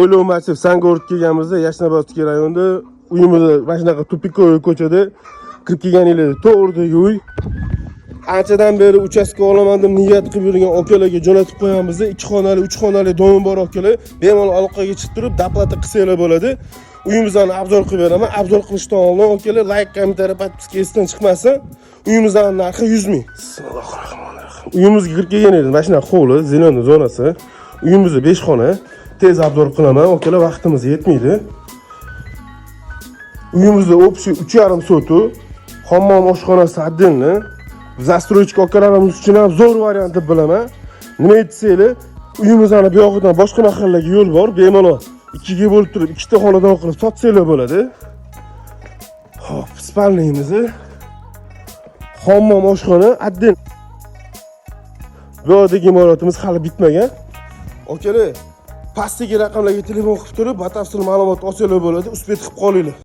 O'ylov massiv Sangorod kelganimizda, Yashnobodskiy rayonida uyimizda mana shunaqa tupikoy ko'chada kirib kelganinglar to'g'ri uy. Anchadan beri uchastka olaman deb niyat qilib yurgan akalarga jo'natib qo'yamiz. 2 xonali, 3 xonali doim bor akalar. Bemalol aloqaga chiqib turib, daplata qilsanglar bo'ladi. Uyimizni obzor qilib beraman. Obzor qilishdan oldin akalar like, kommentariy, podpiska esdan chiqmasin. Uyimizning narxi 100 ming. Bismillahirrohmanirrohim. Uyimizga kirib kelgan edim. Mana shunaqa hovli, zeleniy zonasi. Uyimizda 5 xona. Tez obzor qilaman. Akalar vaqtimiz yetmaydi. Uyimizda общий 3,5 sotu, hammom oshxonasi отдельно. Застройщик akalarimiz uchun ham zo'r variant deb bilaman. Nima aytsanglar, uyimizning bu yog'idan boshqa mahallaga yo'l bor. Bemalol 2 ga bo'lib turib, 2 ta xonadon qilib sotsanglar bo'ladi. Xo'p, spalniyimiz, hammom oshxona отдельно. Bu yerdagi imoratimiz hali bitmagan. Akalar, pastdagi raqamlarga telefon qilib turib, batafsil ma'lumot olsanglar bo'ladi, uspet qilib qolinglar.